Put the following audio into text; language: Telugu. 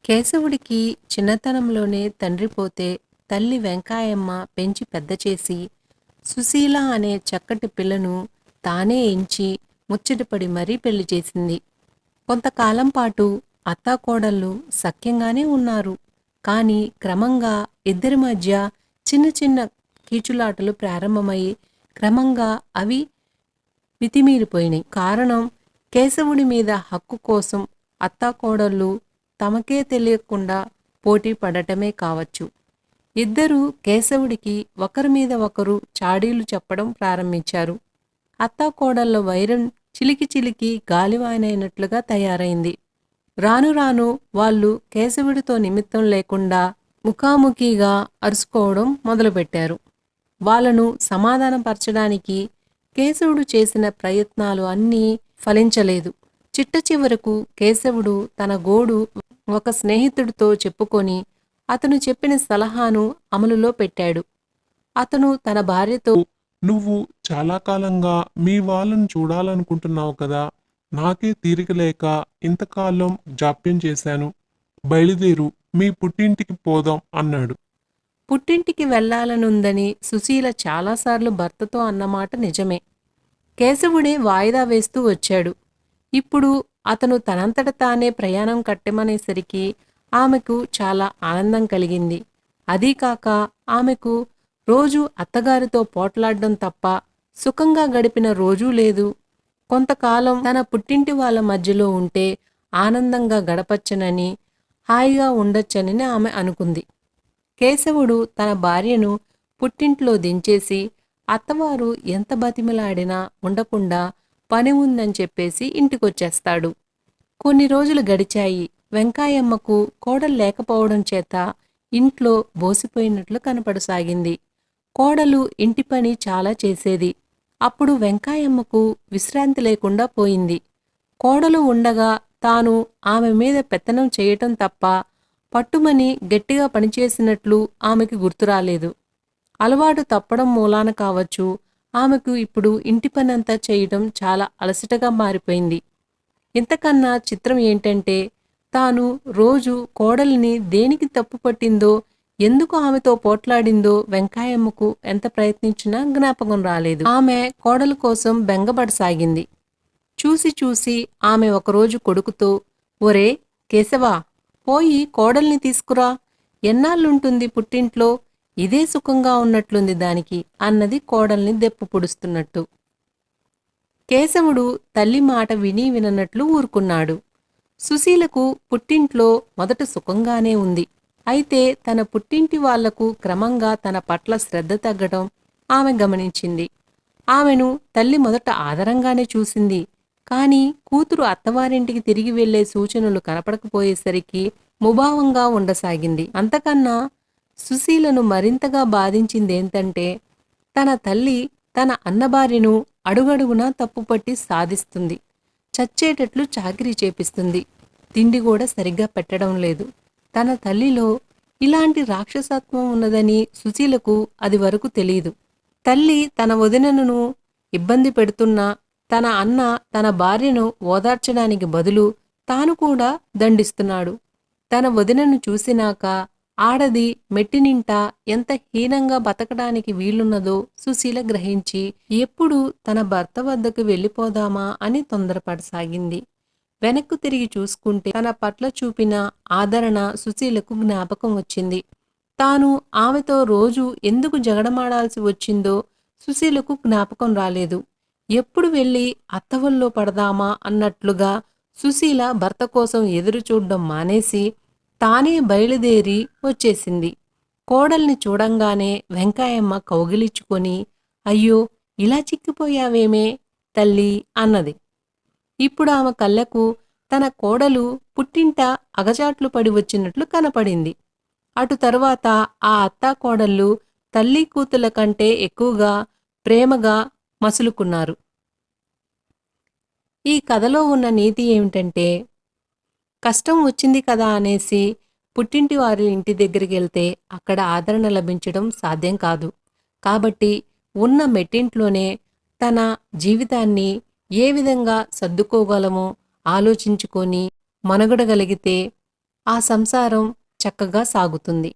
కేశవుడికి చిన్నతనంలోనే తండ్రి పోతే తల్లి వెంకాయమ్మ పెంచి పెద్ద చేసి సుశీల అనే చక్కటి పిల్లను తానే ఎంచి ముచ్చటపడి మరీ పెళ్లి చేసింది. కొంతకాలం పాటు అత్తాకోడళ్ళు సఖ్యంగానే ఉన్నారు. కాని క్రమంగా ఇద్దరి మధ్య చిన్న చిన్న కీచులాటలు ప్రారంభమై క్రమంగా అవి మితిమీరిపోయినాయి. కారణం కేశవుడి మీద హక్కు కోసం అత్తాకోడళ్ళు తమకే తెలియకుండా పోటీ పడటమే కావచ్చు. ఇద్దరూ కేశవుడికి ఒకరి మీద ఒకరు చాడీలు చెప్పడం ప్రారంభించారు. అత్తాకోడళ్ల వైరం చిలికి చిలికి గాలివానైనట్లుగా తయారైంది. రాను రాను వాళ్ళు కేశవుడితో నిమిత్తం లేకుండా ముఖాముఖిగా అరుసుకోవడం మొదలుపెట్టారు. వాళ్ళను సమాధానపరచడానికి కేశవుడు చేసిన ప్రయత్నాలు అన్నీ ఫలించలేదు. చిట్ట చివరకు కేశవుడు తన గోడు ఒక స్నేహితుడితో చెప్పుకొని అతను చెప్పిన సలహాను అమలులో పెట్టాడు. అతను తన భార్యతో, నువ్వు చాలా కాలంగా మీ వాళ్ళను చూడాలనుకుంటున్నావు కదా, నాకే తీరిక లేక ఇంతకాలం జాప్యం చేశాను. బయలుదేరు, మీ పుట్టింటికి పోదాం అన్నాడు. పుట్టింటికి వెళ్లాలనుందని సుశీల చాలాసార్లు భర్తతో అన్నమాట నిజమే. కేశవుడే వాయిదా వేస్తూ వచ్చాడు. ఇప్పుడు అతను తనంతట తానే ప్రయాణం కట్టమనేసరికి ఆమెకు చాలా ఆనందం కలిగింది. అదీకాక ఆమెకు రోజూ అత్తగారితో పోట్లాడడం తప్ప సుఖంగా గడిపిన రోజూ లేదు. కొంతకాలం తన పుట్టింటి వాళ్ళ మధ్యలో ఉంటే ఆనందంగా గడపచ్చనని, హాయిగా ఉండొచ్చనని ఆమె అనుకుంది. కేశవుడు తన భార్యను పుట్టింట్లో దించేసి అత్తవారు ఎంత బతిమలాడినా ఉండకుండా పని ఉందని చెప్పేసి ఇంటికొచ్చేస్తాడు. కొన్ని రోజులు గడిచాయి. వెంకాయమ్మకు కోడలు లేకపోవడం చేత ఇంట్లో బోసిపోయినట్లు కనపడసాగింది. కోడలు ఇంటి పని చాలా చేసేది. అప్పుడు వెంకాయమ్మకు విశ్రాంతి లేకుండా పోయింది. కోడలు ఉండగా తాను ఆమె మీద పెత్తనం చేయటం తప్ప పట్టుమని గట్టిగా పనిచేసినట్లు ఆమెకి గుర్తురాలేదు. అలవాటు తప్పడం మూలాన కావచ్చు, ఆమెకు ఇప్పుడు ఇంటి పనంతా చేయటం చాలా అలసటగా మారిపోయింది. ఇంతకన్నా చిత్రం ఏంటంటే, తాను రోజు కోడలిని దేనికి తప్పు పట్టిందో, ఎందుకు ఆమెతో పోట్లాడిందో వెంకాయమ్మకు ఎంత ప్రయత్నించినా జ్ఞాపకం రాలేదు. ఆమె కోడలు కోసం బెంగపడసాగింది. చూసి చూసి ఆమె ఒకరోజు కొడుకుతో, ఒరే కేశవా, పోయి కోడల్ని తీసుకురా, ఎన్నాళ్ళుంటుంది పుట్టింట్లో, ఇదే సుఖంగా ఉన్నట్లుంది దానికి అన్నది కోడల్ని దెప్పు పొడుస్తున్నట్టు. కేశవుడు తల్లి మాట విని విననట్లు ఊరుకున్నాడు. సుశీలకు పుట్టింట్లో మొదట సుఖంగానే ఉంది. అయితే తన పుట్టింటి వాళ్లకు క్రమంగా తన పట్ల శ్రద్ధ తగ్గడం ఆమె గమనించింది. ఆమెను తల్లి మొదట ఆదరంగానే చూసింది. కాని కూతురు అత్తవారింటికి తిరిగి వెళ్లే సూచనలు కనపడకపోయేసరికి ముభావంగా ఉండసాగింది. అంతకన్నా సుశీలను మరింతగా బాధించిందేంటంటే, తన తల్లి తన అన్నభార్యను అడుగడుగునా తప్పుపట్టి సాధిస్తుంది. చచ్చేటట్లు చాకిరీ చేపిస్తుంది. తిండి కూడా సరిగ్గా పెట్టడం లేదు. తన తల్లిలో ఇలాంటి రాక్షసత్వం ఉన్నదని సుశీలకు అది వరకు తెలీదు. తల్లి తన వదినను ఇబ్బంది పెడుతున్నా తన అన్న తన భార్యను ఓదార్చడానికి బదులు తాను కూడా దండిస్తున్నాడు. తన వదినను చూసినాక ఆడది మెట్టినింట ఎంత హీనంగా బతకడానికి వీలున్నదో సుశీల గ్రహించి ఎప్పుడు తన భర్త వద్దకు వెళ్ళిపోదామా అని తొందరపడసాగింది. వెనక్కు తిరిగి చూసుకుంటే తన పట్ల చూపిన ఆదరణ సుశీలకు జ్ఞాపకం వచ్చింది. తాను ఆమెతో రోజు ఎందుకు జగడమాడాల్సి వచ్చిందో సుశీలకు జ్ఞాపకం రాలేదు. ఎప్పుడు వెళ్ళి అత్తవల్లో పడదామా అన్నట్లుగా సుశీల భర్త కోసం ఎదురుచూడ్డం మానేసి తానే బయలుదేరి వచ్చేసింది. కోడల్ని చూడంగానే వెంకాయమ్మ కౌగిలించుకొని, అయ్యో, ఇలా చిక్కిపోయావేమే తల్లి అన్నది. ఇప్పుడు ఆమె కళ్ళకు తన కోడలు పుట్టింట అగచాట్లు పడి వచ్చినట్లు కనపడింది. అటు తరువాత ఆ అత్తాకోడళ్ళు తల్లి కూతుల కంటే ఎక్కువగా ప్రేమగా మసులుకున్నారు. ఈ కథలో ఉన్న నీతి ఏమిటంటే, కష్టం వచ్చింది కదా అనేసి పుట్టింటి వారి ఇంటి దగ్గరికి వెళ్తే అక్కడ ఆదరణ లభించడం సాధ్యం కాదు. కాబట్టి ఉన్న మెట్టింట్లోనే తన జీవితాన్ని ఏ విధంగా సర్దుకోగలమో ఆలోచించుకొని మనుగడగలిగితే ఆ సంసారం చక్కగా సాగుతుంది.